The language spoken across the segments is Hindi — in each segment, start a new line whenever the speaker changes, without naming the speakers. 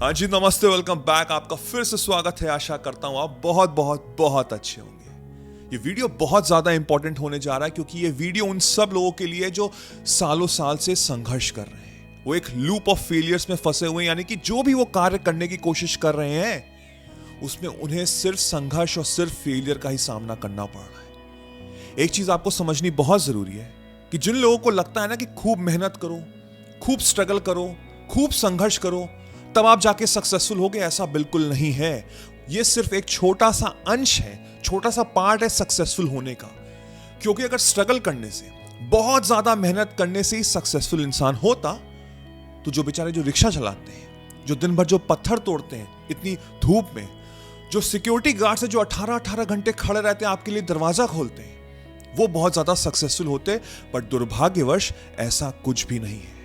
हाँ जी, नमस्ते, वेलकम बैक। आपका फिर से स्वागत है। आशा करता हूँ आप बहुत बहुत बहुत अच्छे होंगे। ये वीडियो बहुत ज्यादा इंपॉर्टेंट होने जा रहा है क्योंकि ये वीडियो उन सब लोगों के लिए जो सालों साल से संघर्ष कर रहे हैं, वो एक लूप ऑफ फेलियर्स में फंसे हुए हैं। यानी कि जो भी वो कार्य करने की कोशिश कर रहे हैं उसमें उन्हें सिर्फ संघर्ष और सिर्फ फेलियर का ही सामना करना पड़ रहा है। एक चीज आपको समझनी बहुत जरूरी है कि जिन लोगों को लगता है ना कि खूब मेहनत करो, खूब स्ट्रगल करो, खूब संघर्ष करो तब आप जाके सक्सेसफुल होगे, ऐसा बिल्कुल नहीं है। ये सिर्फ एक छोटा सा अंश है, छोटा सा पार्ट है सक्सेसफुल होने का। क्योंकि अगर स्ट्रगल करने से, बहुत ज्यादा मेहनत करने से ही सक्सेसफुल इंसान होता तो जो बेचारे जो रिक्शा चलाते हैं, जो दिन भर जो पत्थर तोड़ते हैं इतनी धूप में, जो सिक्योरिटी गार्ड से जो 18-18 घंटे खड़े रहते हैं आपके लिए दरवाजा खोलते हैं, वो बहुत ज्यादा सक्सेसफुल होते। पर दुर्भाग्यवश ऐसा कुछ भी नहीं है।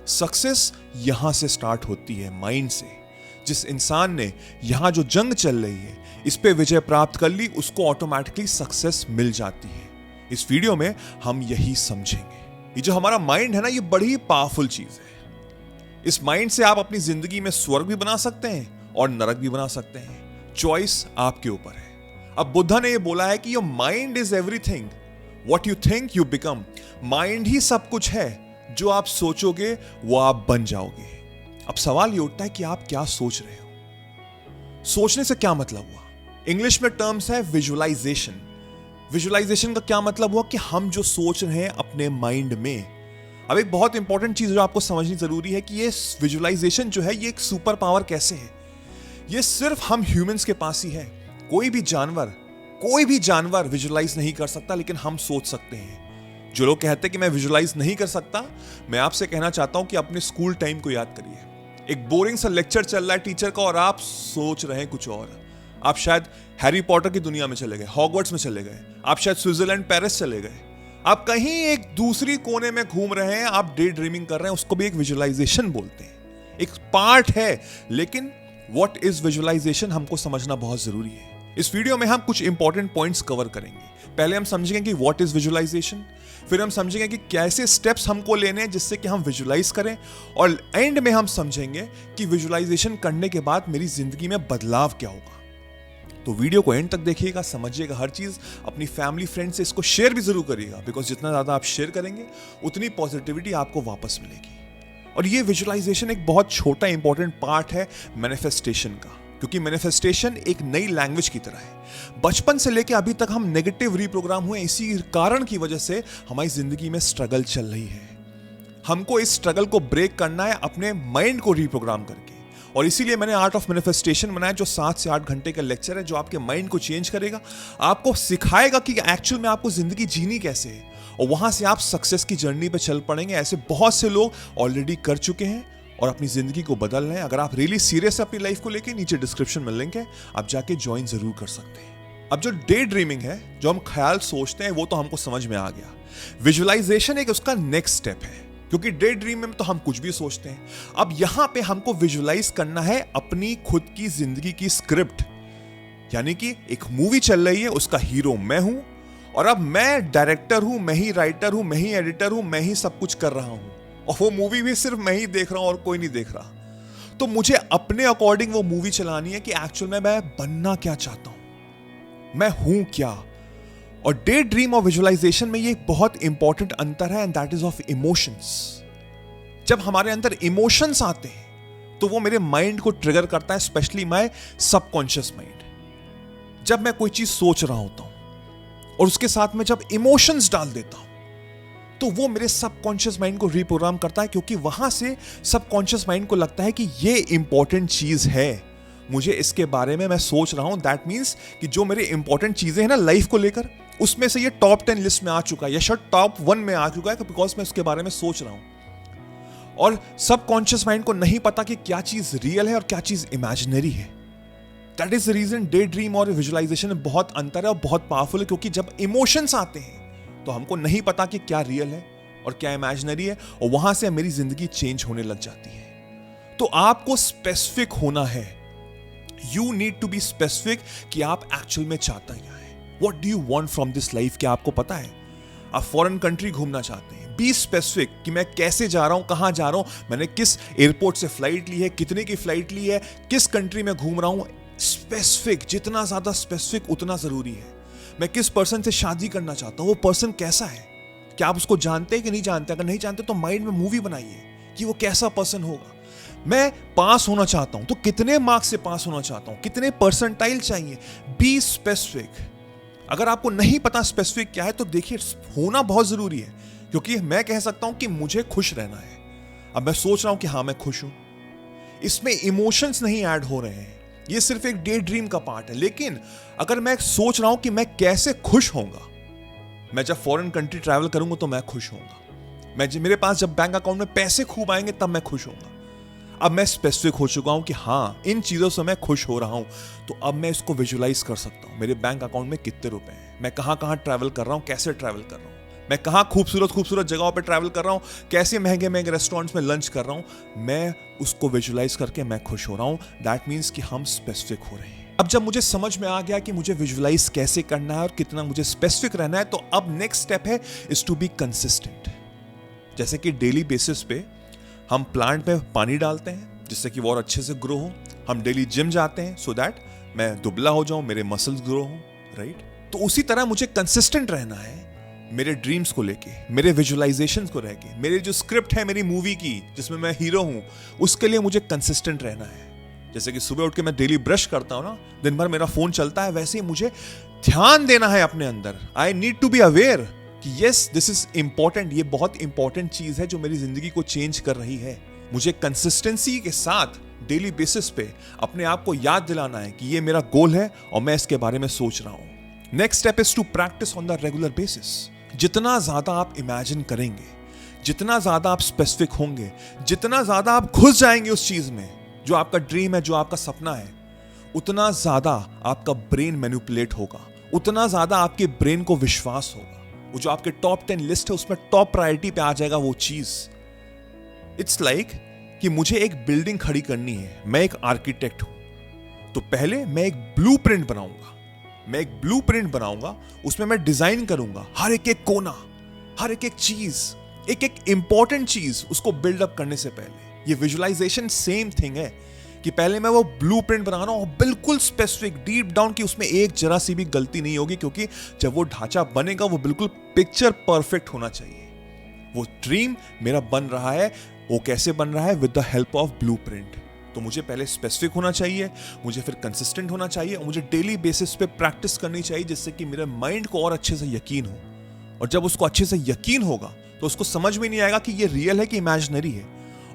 सक्सेस यहां से स्टार्ट होती है, माइंड से। जिस इंसान ने यहां जो जंग चल रही है इस पे विजय प्राप्त कर ली, उसको ऑटोमेटिकली सक्सेस मिल जाती है। इस वीडियो में हम यही समझेंगे। ये जो हमारा माइंड है ना, ये बड़ी पावरफुल चीज है। इस माइंड से आप अपनी जिंदगी में स्वर्ग भी बना सकते हैं और नरक भी बना सकते हैं। चॉइस आपके ऊपर है। अब बुद्धा ने ये बोला है कि your mind is everything, what you think you become. Mind ही सब कुछ है, जो आप सोचोगे वो आप बन जाओगे। अब सवाल ये उठता है कि आप क्या सोच रहे हो। सोचने से क्या मतलब हुआ? इंग्लिश में टर्म्स है विजुअलाइजेशन। विजुअलाइजेशन का क्या मतलब हुआ कि हम जो सोच रहे हैं अपने माइंड में। अब एक बहुत इंपॉर्टेंट चीज जो आपको समझनी जरूरी है कि ये विजुअलाइजेशन जो है ये एक सुपर पावर कैसे है। ये सिर्फ हम ह्यूमंस के पास ही है। कोई भी जानवर विजुअलाइज नहीं कर सकता, लेकिन हम सोच सकते हैं। जो लोग कहते हैं कि मैं विजुअलाइज नहीं कर सकता, मैं आपसे कहना चाहता हूं कि अपने स्कूल टाइम को याद करिए। एक बोरिंग सा लेक्चर चल रहा है टीचर का और आप सोच रहे हैं कुछ और। आप शायद हैरी पॉटर की दुनिया में चले गए, हॉगवर्ट्स में चले गए, आप शायद स्विट्जरलैंड, पेरिस चले गए। आप कहीं एक दूसरी कोने में घूम रहे हैं, आप डे ड्रीमिंग कर रहे हैं। उसको भी एक विजुअलाइजेशन बोलते हैं, एक पार्ट है। लेकिन व्हाट इज विजुअलाइजेशन हमको समझना बहुत जरूरी है। इस वीडियो में हम कुछ इंपॉर्टेंट पॉइंट्स कवर करेंगे। पहले हम समझेंगे कि व्हाट इज विजुअलाइजेशन, फिर हम समझेंगे कि कैसे स्टेप्स हमको लेने हैं जिससे कि हम विजुअलाइज करें, और एंड में हम समझेंगे कि विजुअलाइजेशन करने के बाद मेरी जिंदगी में बदलाव क्या होगा। तो वीडियो को एंड तक देखिएगा, समझिएगा हर चीज। अपनी फैमिली फ्रेंड से इसको शेयर भी जरूर करिएगा, बिकॉज जितना ज्यादा आप शेयर करेंगे उतनी पॉजिटिविटी आपको वापस मिलेगी। और ये विजुअलाइजेशन एक बहुत छोटा इंपॉर्टेंट पार्ट है मैनिफेस्टेशन का, क्योंकि मैनिफेस्टेशन एक नई लैंग्वेज की तरह है। बचपन से लेकर अभी तक हम नेगेटिव रीप्रोग्राम हुए, इसी कारण की वजह से हमारी जिंदगी में स्ट्रगल चल रही है। हमको इस स्ट्रगल को ब्रेक करना है अपने माइंड को रीप्रोग्राम करके। और इसीलिए मैंने आर्ट ऑफ मैनिफेस्टेशन बनाया, जो 7 से 8 घंटे का लेक्चर है, जो आपके माइंड को चेंज करेगा, आपको सिखाएगा कि एक्चुअल में आपको जिंदगी जीनी कैसे है, और वहां से आप सक्सेस की जर्नी पे चल पड़ेंगे। ऐसे बहुत से लोग ऑलरेडी कर चुके हैं और अपनी जिंदगी को बदल रहे हैं। अगर आप रियली सीरियस है अपनी लाइफ को लेके, नीचे डिस्क्रिप्शन में लिंक है, आप जाके ज्वाइन जरूर कर सकते हैं। अब जो डे ड्रीमिंग है, जो हम ख्याल सोचते हैं, वो तो हमको समझ में आ गया। विजुअलाइजेशन एक उसका नेक्स्ट स्टेप है, क्योंकि डे ड्रीम में तो हम कुछ भी सोचते हैं। अब यहां पे हमको विजुअलाइज करना है अपनी खुद की जिंदगी की स्क्रिप्ट। यानी कि एक मूवी चल रही है, उसका हीरो मैं हूं, और अब मैं डायरेक्टर हूं, मैं ही राइटर हूं, मैं ही एडिटर हूं, मैं ही सब कुछ कर रहा हूं, और वो मूवी भी सिर्फ मैं ही देख रहा हूं और कोई नहीं देख रहा। तो मुझे अपने अकॉर्डिंग वो मूवी चलानी है कि एक्चुअल में मैं बनना क्या चाहता हूं, मैं हूं क्या। और डे ड्रीम और विजुअलाइजेशन में ये एक बहुत इंपॉर्टेंट अंतर है, and that is of emotions. जब हमारे अंदर इमोशंस आते हैं तो वो मेरे माइंड को ट्रिगर करता है, स्पेशली माय सबकॉन्शियस माइंड। जब मैं कोई चीज सोच रहा होता हूं और उसके साथ में जब इमोशंस डाल देता हूं तो वो मेरे सबकॉन्शियस माइंड को रीप्रोग्राम करता है, क्योंकि वहां से सबकॉन्शियस माइंड को लगता है कि ये इंपॉर्टेंट चीज है, मुझे इसके बारे में मैं सोच रहा हूं। दैट मीन्स कि जो मेरे इंपॉर्टेंट चीजें हैं ना लाइफ को लेकर, उसमें से ये टॉप 10 लिस्ट में आ चुका है, या शायद टॉप 1 में आ चुका है, बिकॉज मैं उसके बारे में सोच रहा हूं। और सबकॉन्शियस माइंड को नहीं पता कि क्या चीज रियल है और क्या चीज इमेजिनरी है। That is the reason day dream और विजुअलाइजेशन में बहुत अंतर है और बहुत पावरफुल है, क्योंकि जब इमोशंस आते हैं तो हमको नहीं पता कि क्या रियल है और क्या इमेजिनरी है, और वहां से मेरी जिंदगी चेंज होने लग जाती है। तो आपको स्पेसिफिक होना है। You need to be specific कि आप एक्चुअल में चाहता क्या है। What do you want from this life? क्या आपको पता है? आप फॉरेन कंट्री घूमना चाहते हैं, बी स्पेसिफिक कि मैं कैसे जा रहा हूं, कहां जा रहा हूं, मैंने किस एयरपोर्ट से फ्लाइट ली है, कितने की फ्लाइट ली है, किस कंट्री में घूम रहा हूं। स्पेसिफिक, जितना ज्यादा स्पेसिफिक उतना जरूरी है। मैं किस पर्सन से शादी करना चाहता हूं, वो पर्सन कैसा है, क्या आप उसको जानते हैं कि नहीं जानते? अगर नहीं जानते तो माइंड में मूवी बनाइए कि वो कैसा पर्सन होगा। मैं पास होना चाहता हूं तो कितने मार्क्स से पास होना चाहता हूं, कितने परसेंटाइल चाहिए। Be specific. अगर आपको नहीं पता स्पेसिफिक क्या है तो देखिए, होना बहुत जरूरी है, क्योंकि मैं कह सकता हूं कि मुझे खुश रहना है। अब मैं सोच रहा हूं कि हां मैं खुश हूं, इसमें इमोशंस नहीं ऐड हो रहे हैं, ये सिर्फ एक डे ड्रीम का पार्ट है। लेकिन अगर मैं सोच रहा हूं कि मैं कैसे खुश होऊंगा, मैं जब फॉरेन कंट्री ट्रैवल करूंगा तो मैं खुश होऊंगा, मेरे पास जब बैंक अकाउंट में पैसे खूब आएंगे तब मैं खुश होऊंगा। अब मैं स्पेसिफिक हो चुका हूं कि हाँ, इन चीजों से मैं खुश हो रहा हूं, तो अब मैं इसको विजुलाइज कर सकता हूं। मेरे बैंक अकाउंट में कितने रुपए हैं, मैं कहां कहां ट्रैवल कर रहा हूं, कैसे ट्रैवल कर रहा हूं, मैं कहां खूबसूरत खूबसूरत जगहों पर ट्रैवल कर रहा हूं, कैसे महंगे महंगे रेस्टोरेंट्स में लंच कर रहा हूं। मैं उसको विजुलाइज करके मैं खुश हो रहा हूं। दैट मीन्स कि हम स्पेसिफिक हो रहे हैं। अब जब मुझे समझ में आ गया कि मुझे विजुलाइज कैसे करना है और कितना मुझे स्पेसिफिक रहना है, तो अब नेक्स्ट स्टेप है इज टू बी कंसिस्टेंट। जैसे कि डेली बेसिस पे हम प्लांट में पानी डालते हैं जिससे कि वो और अच्छे से ग्रो हो, हम डेली जिम जाते हैं सो दैट मैं दुबला हो जाऊं, मेरे मसल्स ग्रो हो, राइट। तो उसी तरह मुझे कंसिस्टेंट रहना है मेरे ड्रीम्स को लेके, मेरे विजुअलाइजेशंस को लेके, मेरे जो स्क्रिप्ट है मेरी मूवी की जिसमें मैं हीरो हूं, उसके लिए मुझे कंसिस्टेंट रहना है। जैसे कि सुबह उठ के मैं डेली ब्रश करता हूं ना, दिन भर मेरा फोन चलता है, वैसे ही मुझे ध्यान देना है अपने अंदर। I need to be aware कि यस दिस इज इंपॉर्टेंट, ये बहुत इंपॉर्टेंट चीज है जो मेरी जिंदगी को चेंज कर रही है। मुझे कंसिस्टेंसी के साथ डेली बेसिस पे अपने आप को याद दिलाना है कि ये मेरा गोल है और मैं इसके बारे में सोच रहा हूं। Next step is to practise on the regular basis. जितना ज्यादा आप इमेजिन करेंगे, जितना ज्यादा आप स्पेसिफिक होंगे, जितना ज्यादा आप घुस जाएंगे उस चीज में जो आपका ड्रीम है, जो आपका सपना है, उतना ज्यादा आपका ब्रेन मैनिपुलेट होगा, उतना ज्यादा आपके ब्रेन को विश्वास होगा। वो जो आपके टॉप 10 लिस्ट है उसमें टॉप प्रायोरिटी पे आ जाएगा वो चीज। इट्स लाइक कि मुझे एक बिल्डिंग खड़ी करनी है, मैं एक आर्किटेक्ट हूं, तो पहले मैं एक ब्लूप्रिंट बनाऊंगा, मैं एक ब्लूप्रिंट बनाऊंगा, उसमें मैं डिजाइन करूंगा हर एक एक कोना, हर एक एक चीज, एक एक इंपॉर्टेंट चीज उसको बिल्डअप करने से पहले। ये विजुअलाइजेशन सेम थिंग है कि पहले मैं वो ब्लूप्रिंट बना रहा हूं, बिल्कुल स्पेसिफिक, डीप डाउन, कि उसमें एक जरा सी भी गलती नहीं होगी, क्योंकि जब वो ढांचा बनेगा वो बिल्कुल पिक्चर परफेक्ट होना चाहिए। वो ड्रीम मेरा बन रहा है, वो कैसे बन रहा है? With the help of blueprint. तो मुझे पहले स्पेसिफिक होना चाहिए, मुझे फिर कंसिस्टेंट होना चाहिए, और मुझे डेली बेसिस पे प्रैक्टिस करनी चाहिए जिससे कि मेरे माइंड को और अच्छे से यकीन हो। और जब उसको अच्छे से यकीन होगा तो उसको समझ में नहीं आएगा कि ये रियल है कि इमेजिनरी है।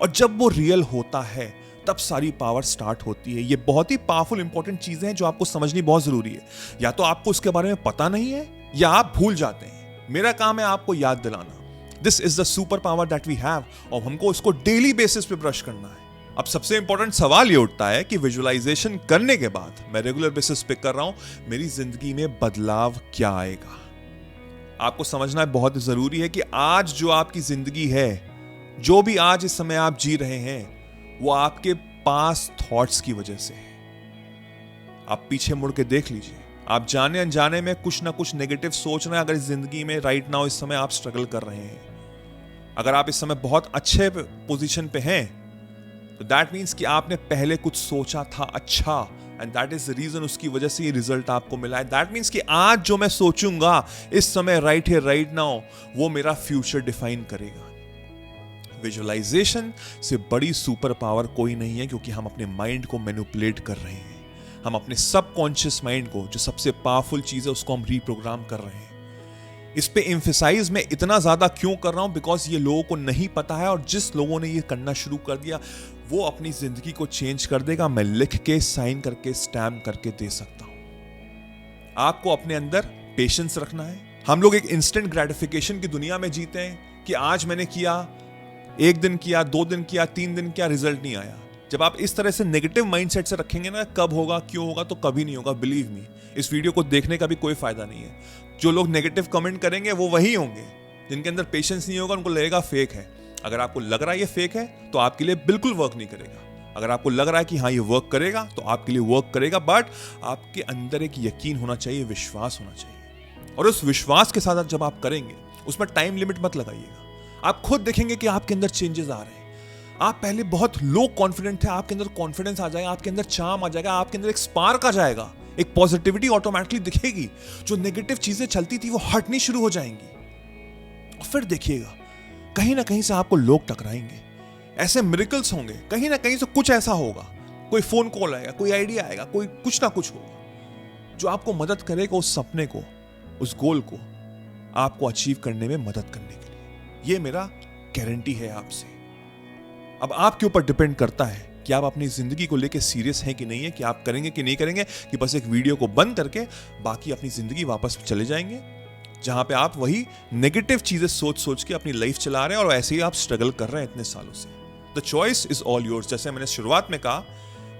और जब वो रियल होता है तब सारी पावर स्टार्ट होती है। ये बहुत ही पावरफुल इंपॉर्टेंट चीजें हैं जो आपको समझनी बहुत जरूरी है। या तो आपको उसके बारे में पता नहीं है या आप भूल जाते हैं। मेरा काम है आपको याद दिलाना। This is the super power that we have, और हमको उसको डेली बेसिस पे ब्रश करना है। अब सबसे इंपॉर्टेंट सवाल ये उठता है कि विजुअलाइजेशन करने के बाद मैं रेगुलर बेसिस पे कर रहा हूं, मेरी जिंदगी में बदलाव क्या आएगा? आपको समझना बहुत जरूरी है कि आज जो आपकी जिंदगी है, जो भी आज इस समय आप जी रहे हैं, वो आपके पास्ट थॉट्स की वजह से है। आप पीछे मुड़ के देख लीजिए, आप जाने अनजाने में कुछ ना कुछ नेगेटिव सोच रहे हैं। अगर इस जिंदगी में राइट नाउ इस समय आप स्ट्रगल कर रहे हैं, अगर आप इस समय बहुत अच्छे पोजीशन पे हैं, तो दैट मीन्स कि आपने पहले कुछ सोचा था अच्छा, and that is the reason, उसकी वजह से ये रिजल्ट आपको मिला है। दैट मीन्स कि आज जो मैं सोचूंगा इस समय, राइट हियर राइट नाउ, वो मेरा फ्यूचर डिफाइन करेगा। विजुअलाइजेशन से बड़ी सुपर पावर कोई नहीं है, क्योंकि हम अपने माइंड को मैनिपुलेट कर रहे हैं। हम अपने सबकॉन्शियस माइंड को, जो सबसे पावरफुल चीज है, उसको हम रीप्रोग्राम कर रहे हैं। इस पे एम्फेसाइज मैं इतना ज्यादा क्यों कर रहा हूं? बिकॉज ये लोगों को नहीं पता है, और जिस लोगों ने ये करना शुरू कर दिया वो अपनी जिंदगी को चेंज कर देगा। मैं लिख के, साइन करके, स्टैम्प करके दे सकता हूं। आपको अपने अंदर पेशेंस रखना है। हम लोग एक इंस्टेंट ग्रेटिफिकेशन की दुनिया में जीते हैं कि आज मैंने किया, एक दिन किया, 2 दिन किया, 3 दिन किया, रिजल्ट नहीं आया। जब आप इस तरह से नेगेटिव माइंडसेट से रखेंगे ना, कब होगा, क्यों होगा, तो कभी नहीं होगा। बिलीव मी, इस वीडियो को देखने का भी कोई फायदा नहीं है। जो लोग नेगेटिव कमेंट करेंगे वो वही होंगे जिनके अंदर पेशेंस नहीं होगा, उनको लगेगा फेक है। अगर आपको लग रहा है ये फेक है तो आपके लिए बिल्कुल वर्क नहीं करेगा। अगर आपको लग रहा है कि हाँ ये वर्क करेगा तो आपके लिए वर्क करेगा, बट आपके अंदर एक यकीन होना चाहिए, विश्वास होना चाहिए। और उस विश्वास के साथ जब आप करेंगे, उसमें टाइम लिमिट मत लगाइएगा। आप खुद देखेंगे कि आपके अंदर चेंजेस आ रहे हैं। आप पहले बहुत लो कॉन्फिडेंट थे, आपके अंदर कॉन्फिडेंस आ जाएगा, आपके अंदर चार्म आ जाएगा, आपके अंदर एक स्पार्क आ जाएगा, एक पॉजिटिविटी ऑटोमेटिकली दिखेगी। जो नेगेटिव चीजें चलती थी वो हटनी शुरू हो जाएंगी। और फिर देखिएगा कहीं ना कहीं से आपको लोग टकराएंगे, ऐसे मिरेकल्स होंगे, कहीं ना कहीं से कुछ ऐसा होगा, कोई फोन कॉल आएगा, कोई आइडिया आएगा, कोई कुछ ना कुछ होगा जो आपको मदद करेगा उस सपने को, उस गोल को आपको अचीव करने में मदद करने के लिए। ये मेरा गारंटी है आपसे। अब आपके ऊपर डिपेंड करता है कि आप अपनी जिंदगी को लेकर सीरियस हैं कि नहीं है, कि आप करेंगे कि नहीं करेंगे, कि बस एक वीडियो को बंद करके बाकी अपनी जिंदगी वापस चले जाएंगे जहां पे आप वही नेगेटिव चीजें सोच सोच के अपनी लाइफ चला रहे हैं और ऐसे ही आप स्ट्रगल कर रहे हैं इतने सालों से। The choice is all yours. जैसे मैंने शुरुआत में कहा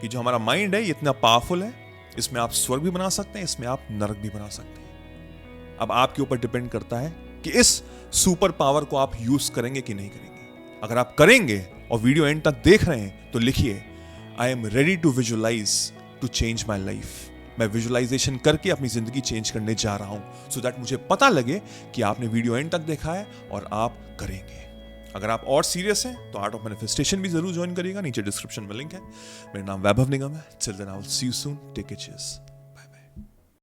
कि जो हमारा माइंड है ये इतना पावरफुल है, इसमें आप स्वर्ग भी बना सकते हैं, इसमें आप नरक भी बना सकते हैं। अब आपके ऊपर डिपेंड करता है कि इस सुपर पावर को आप यूज करेंगे कि नहीं करेंगे। अगर आप करेंगे और वीडियो एंड तक देख रहे हैं तो लिखिए, I am ready to visualise to change my life. मैं विजुअलाइजेशन करके अपनी जिंदगी चेंज करने जा रहा हूं, सो दैट मुझे पता लगे कि आपने वीडियो एंड तक देखा है और आप करेंगे। अगर आप और सीरियस हैं तो आर्ट ऑफ मैनिफेस्टेशन भी जरूर ज्वाइन करिएगा, नीचे डिस्क्रिप्शन में लिंक है। मेरा नाम वैभव निगम है। Till then I will see you soon, take care, cheers.